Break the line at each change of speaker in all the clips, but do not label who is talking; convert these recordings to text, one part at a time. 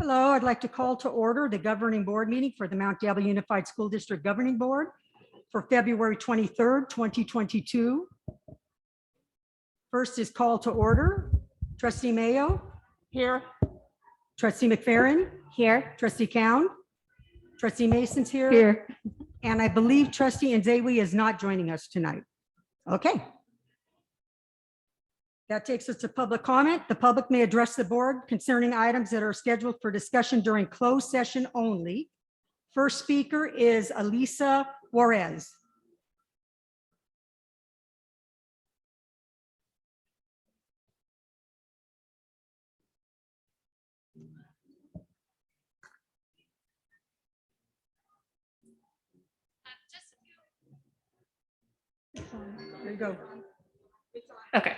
Hello, I'd like to call to order the governing board meeting for the Mount Diablo Unified School District Governing Board for February 23rd, 2022. First is call to order. Trustee Mayo. Here. Trustee McFerrin.
Here.
Trustee Cowan. Trustee Mason's here.
Here.
And I believe Trustee Nzewi is not joining us tonight. Okay. That takes us to public comment. The public may address the board concerning items that are scheduled for discussion during closed session only. First speaker is Elisa Juarez. There you go.
Okay.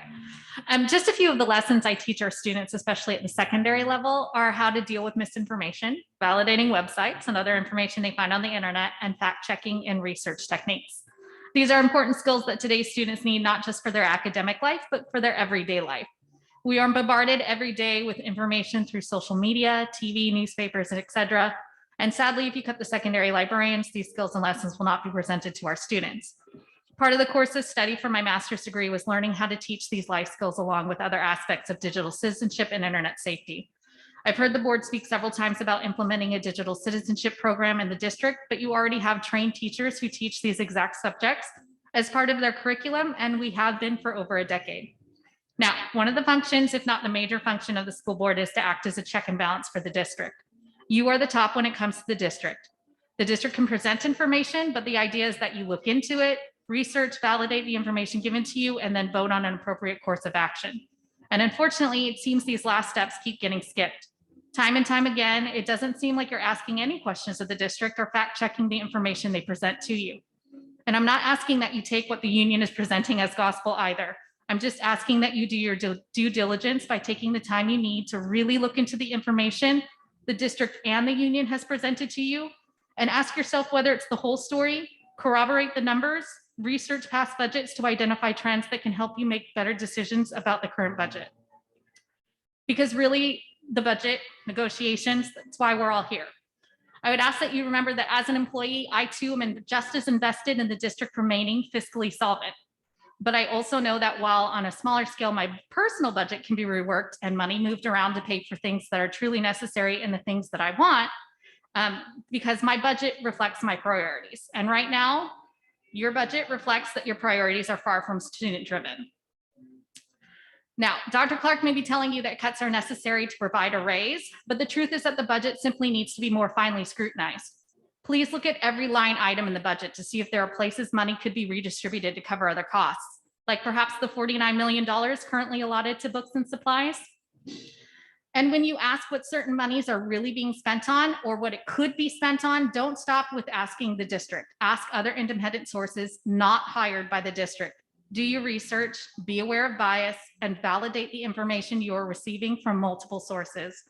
Just a few of the lessons I teach our students, especially at the secondary level, are how to deal with misinformation, validating websites and other information they find on the internet, and fact-checking and research techniques. These are important skills that today's students need, not just for their academic life, but for their everyday life. We are bombarded every day with information through social media, TV, newspapers, etc. And sadly, if you cut the secondary librarians, these skills and lessons will not be presented to our students. Part of the course's study for my master's degree was learning how to teach these life skills along with other aspects of digital citizenship and internet safety. I've heard the board speak several times about implementing a digital citizenship program in the district, but you already have trained teachers who teach these exact subjects as part of their curriculum, and we have been for over a decade. Now, one of the functions, if not the major function of the school board, is to act as a check and balance for the district. You are the top when it comes to the district. The district can present information, but the idea is that you look into it, research, validate the information given to you, and then vote on an appropriate course of action. And unfortunately, it seems these last steps keep getting skipped. Time and time again, it doesn't seem like you're asking any questions of the district or fact-checking the information they present to you. And I'm not asking that you take what the union is presenting as gospel either. I'm just asking that you do your due diligence by taking the time you need to really look into the information the district and the union has presented to you, and ask yourself whether it's the whole story, corroborate the numbers, research past budgets to identify trends that can help you make better decisions about the current budget. Because really, the budget negotiations, that's why we're all here. I would ask that you remember that as an employee, I too am just as invested in the district remaining fiscally solvent. But I also know that while on a smaller scale, my personal budget can be reworked and money moved around to pay for things that are truly necessary and the things that I want, because my budget reflects my priorities. And right now, your budget reflects that your priorities are far from student driven. Now, Dr. Clark may be telling you that cuts are necessary to provide a raise, but the truth is that the budget simply needs to be more finely scrutinized. Please look at every line item in the budget to see if there are places money could be redistributed to cover other costs, like perhaps the $49 million currently allotted to books and supplies. And when you ask what certain monies are really being spent on or what it could be spent on, don't stop with asking the district. Ask other independent sources not hired by the district. Do your research, be aware of bias, and validate the information you are receiving from multiple sources.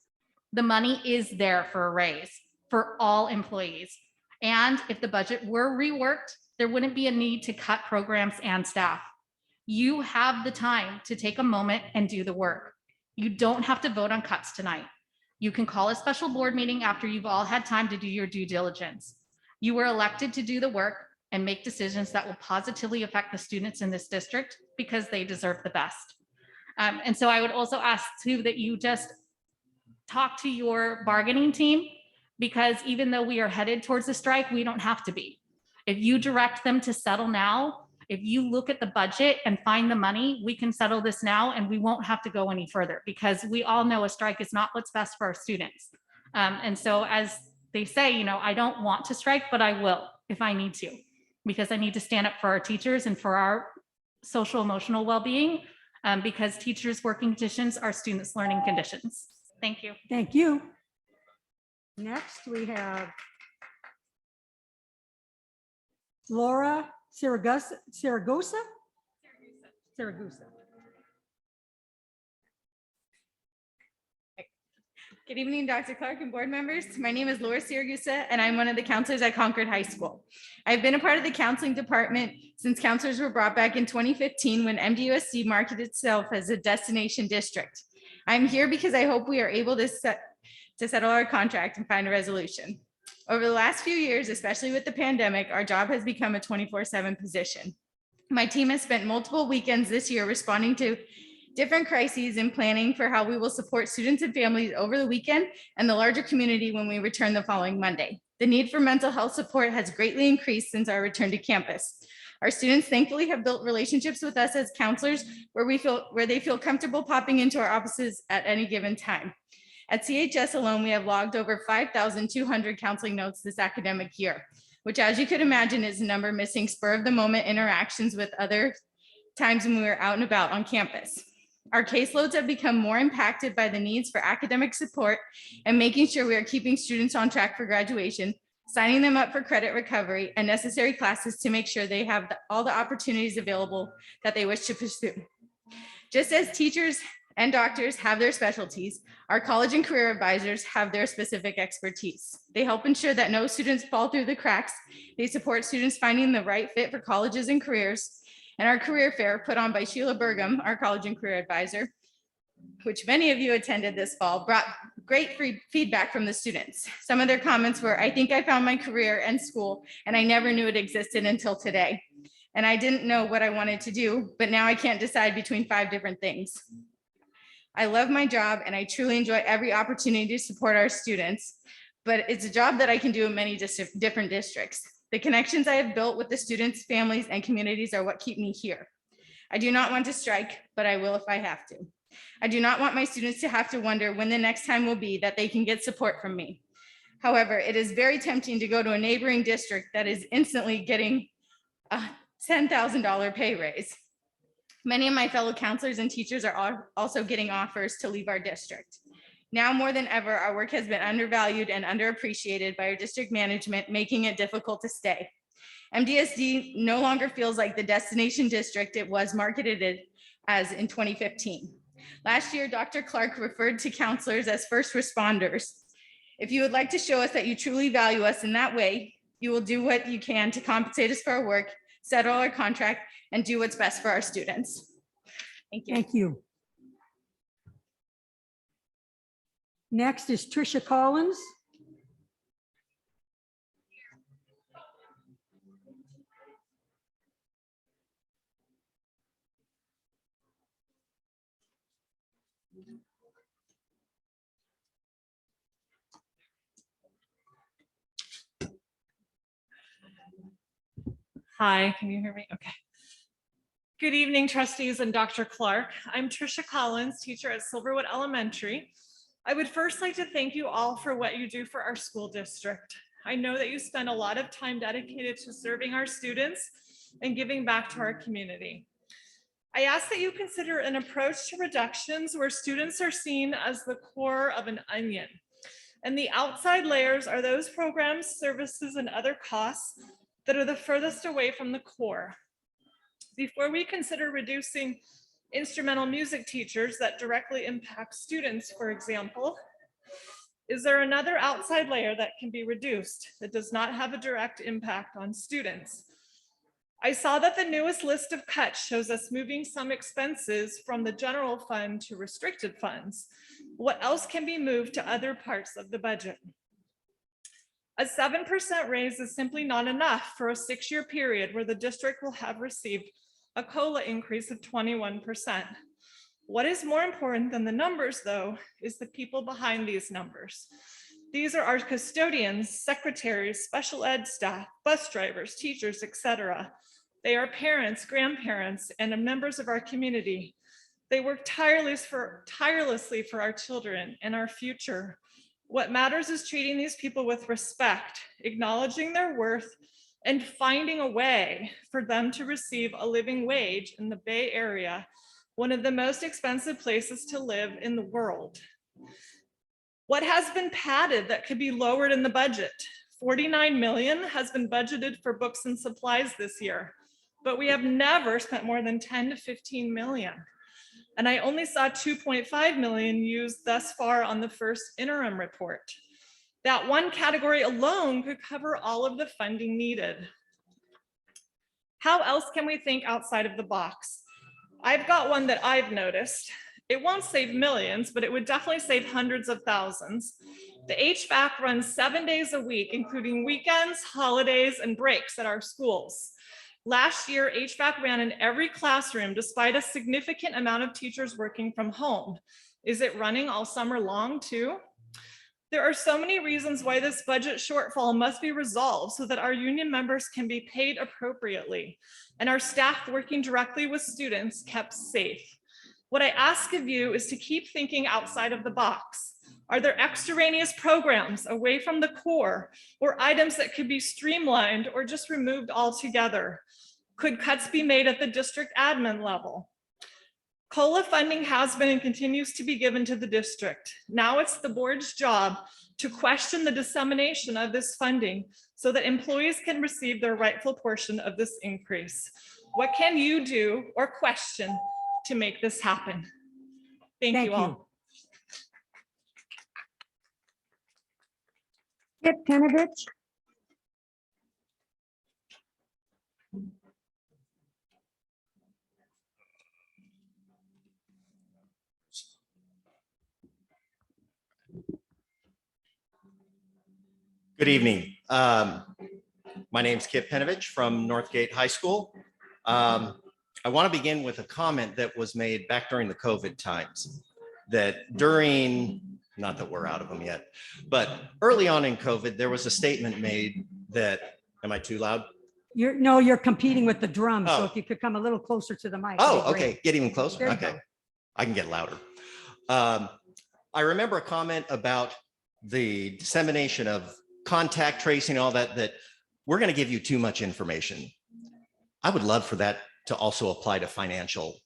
The money is there for a raise for all employees. And if the budget were reworked, there wouldn't be a need to cut programs and staff. You have the time to take a moment and do the work. You don't have to vote on cuts tonight. You can call a special board meeting after you've all had time to do your due diligence. You were elected to do the work and make decisions that will positively affect the students in this district because they deserve the best. And so I would also ask too that you just talk to your bargaining team, because even though we are headed towards a strike, we don't have to be. If you direct them to settle now, if you look at the budget and find the money, we can settle this now and we won't have to go any further, because we all know a strike is not what's best for our students. And so as they say, you know, I don't want to strike, but I will if I need to, because I need to stand up for our teachers and for our social emotional well-being, because teachers' working conditions are students' learning conditions. Thank you.
Thank you. Next, we have Laura Saragosa.
Good evening, Dr. Clark and board members. My name is Laura Siragusa, and I'm one of the counselors at Concord High School. I've been a part of the counseling department since counselors were brought back in 2015 when MDUSC marketed itself as a destination district. I'm here because I hope we are able to settle our contract and find a resolution. Over the last few years, especially with the pandemic, our job has become a 24/7 position. My team has spent multiple weekends this year responding to different crises and planning for how we will support students and families over the weekend and the larger community when we return the following Monday. The need for mental health support has greatly increased since our return to campus. Our students thankfully have built relationships with us as counselors where they feel comfortable popping into our offices at any given time. At CHS alone, we have logged over 5,200 counseling notes this academic year, which, as you could imagine, is a number missing spur of the moment interactions with other times when we were out and about on campus. Our caseloads have become more impacted by the needs for academic support and making sure we are keeping students on track for graduation, signing them up for credit recovery and necessary classes to make sure they have all the opportunities available that they wish to pursue. Just as teachers and doctors have their specialties, our college and career advisors have their specific expertise. They help ensure that no students fall through the cracks. They support students finding the right fit for colleges and careers. And our career fair put on by Sheila Burgum, our college and career advisor, which many of you attended this fall, brought great feedback from the students. Some of their comments were, I think I found my career and school, and I never knew it existed until today. And I didn't know what I wanted to do, but now I can't decide between 5 different things. I love my job and I truly enjoy every opportunity to support our students, but it's a job that I can do in many different districts. The connections I have built with the students, families, and communities are what keep me here. I do not want to strike, but I will if I have to. I do not want my students to have to wonder when the next time will be that they can get support from me. However, it is very tempting to go to a neighboring district that is instantly getting a $10,000 pay raise. Many of my fellow counselors and teachers are also getting offers to leave our district. Now more than ever, our work has been undervalued and underappreciated by our district management, making it difficult to stay. MDSD no longer feels like the destination district it was marketed as in 2015. Last year, Dr. Clark referred to counselors as first responders. If you would like to show us that you truly value us in that way, you will do what you can to compensate us for our work, settle our contract, and do what's best for our students. Thank you.
Thank you. Next is Trisha Collins.
Hi, can you hear me? Okay. Good evening, trustees and Dr. Clark. I'm Trisha Collins, teacher at Silverwood Elementary. I would first like to thank you all for what you do for our school district. I know that you spend a lot of time dedicated to serving our students and giving back to our community. I ask that you consider an approach to reductions where students are seen as the core of an onion, and the outside layers are those programs, services, and other costs that are the furthest away from the core. Before we consider reducing instrumental music teachers that directly impact students, for example, is there another outside layer that can be reduced that does not have a direct impact on students? I saw that the newest list of cuts shows us moving some expenses from the general fund to restricted funds. What else can be moved to other parts of the budget? A 7% raise is simply not enough for a 6-year period where the district will have received a COLA increase of 21%. What is more important than the numbers, though, is the people behind these numbers. These are our custodians, secretaries, special ed staff, bus drivers, teachers, etc. They are parents, grandparents, and members of our community. They work tirelessly for our children and our future. What matters is treating these people with respect, acknowledging their worth, and finding a way for them to receive a living wage in the Bay Area, one of the most expensive places to live in the world. What has been padded that could be lowered in the budget? $49 million has been budgeted for books and supplies this year, but we have never spent more than 10 to 15 million. And I only saw 2.5 million used thus far on the first interim report. That one category alone could cover all of the funding needed. How else can we think outside of the box? I've got one that I've noticed. It won't save millions, but it would definitely save hundreds of thousands. The HVAC runs 7 days a week, including weekends, holidays, and breaks at our schools. Last year, HVAC ran in every classroom despite a significant amount of teachers working from home. Is it running all summer long too? There are so many reasons why this budget shortfall must be resolved so that our union members can be paid appropriately and our staff working directly with students kept safe. What I ask of you is to keep thinking outside of the box. Are there extraneous programs away from the core or items that could be streamlined or just removed altogether? Could cuts be made at the district admin level? COLA funding has been and continues to be given to the district. Now it's the board's job to question the dissemination of this funding so that employees can receive their rightful portion of this increase. What can you do or question to make this happen? Thank you all.
Kip Penovich.
Good evening. My name's Kip Penovich from Northgate High School. I want to begin with a comment that was made back during the COVID times that during, not that we're out of them yet, but early on in COVID, there was a statement made that, am I too loud?
You're competing with the drum, so
Oh.
if you could come a little closer to the mic.
Oh,
that'd be great.
okay, get even closer,
There you
okay.
go.
I can get louder. I remember a comment about the dissemination of contact tracing, all that, that we're going to give you too much information. I would love for that to also apply to financial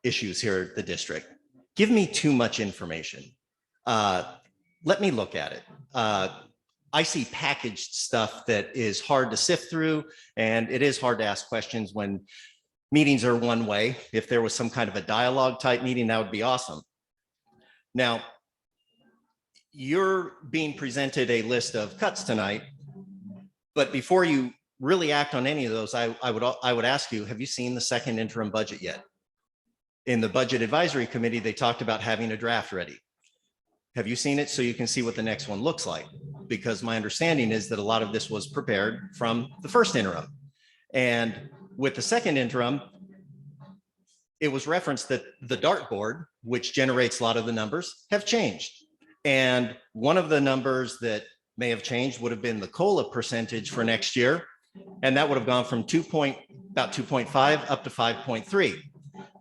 issues here at the district. Give me too much information. Let me look at it. I see packaged stuff that is hard to sift through, and it is hard to ask questions when meetings are one way. If there was some kind of a dialogue type meeting, that would be awesome. Now, you're being presented a list of cuts tonight, but before you really act on any of those, I would ask you, have you seen the second interim budget yet? In the Budget Advisory Committee, they talked about having a draft ready. Have you seen it so you can see what the next one looks like? Because my understanding is that a lot of this was prepared from the first interim. And with the second interim, it was referenced that the dartboard, which generates a lot of the numbers, have changed. And one of the numbers that may have changed would have been the COLA percentage for next year. And that would have gone from about 2.5 up to 5.3,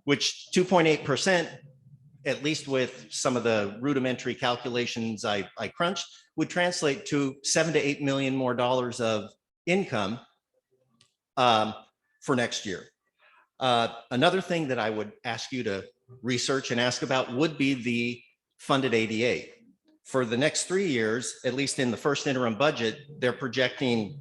which 2.8%, at least with some of the rudimentary calculations I crunched, would translate to $7 to $8 million more of income for next year. Another thing that I would ask you to research and ask about would be the funded ADA. For the next 3 years, at least in the first interim budget, they're projecting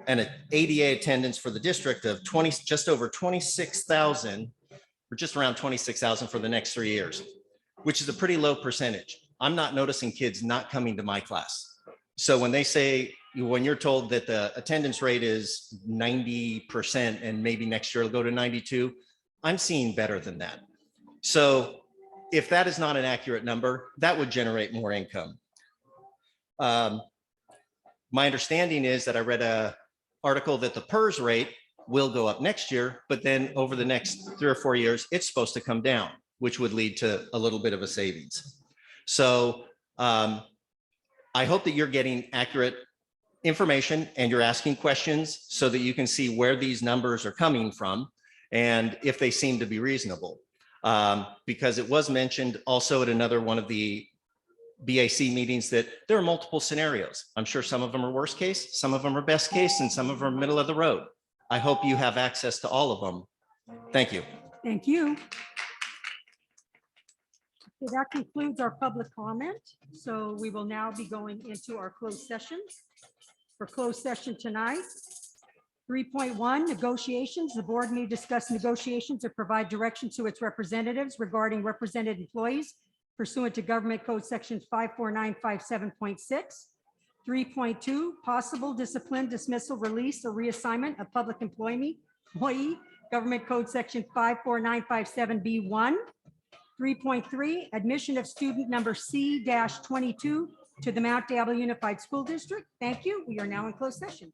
an ADA attendance for the district of just over 26,000, or just around 26,000 for the next 3 years, which is a pretty low percentage. I'm not noticing kids not coming to my class. So when they say, when you're told that the attendance rate is 90% and maybe next year it'll go to 92, I'm seeing better than that. So if that is not an accurate number, that would generate more income. My understanding is that I read an article that the PERS rate will go up next year, but then over the next 3 or 4 years, it's supposed to come down, which would lead to a little bit of a savings. So I hope that you're getting accurate information and you're asking questions so that you can see where these numbers are coming from and if they seem to be reasonable. Because it was mentioned also at another one of the BAC meetings that there are multiple scenarios. I'm sure some of them are worst case, some of them are best case, and some of them are middle of the road. I hope you have access to all of them. Thank you.
Thank you. Okay, that concludes our public comment. So we will now be going into our closed session. For closed session tonight, 3.1 negotiations. The board may discuss negotiations or provide direction to its representatives regarding represented employees pursuant to Government Code Section 54957.6. 3.2 possible discipline, dismissal, release, or reassignment of public employee, Government Code Section 54957B1. 3.3, admission of student number C-22 to the Mount Daigle Unified School District. Thank you. We are now in closed session.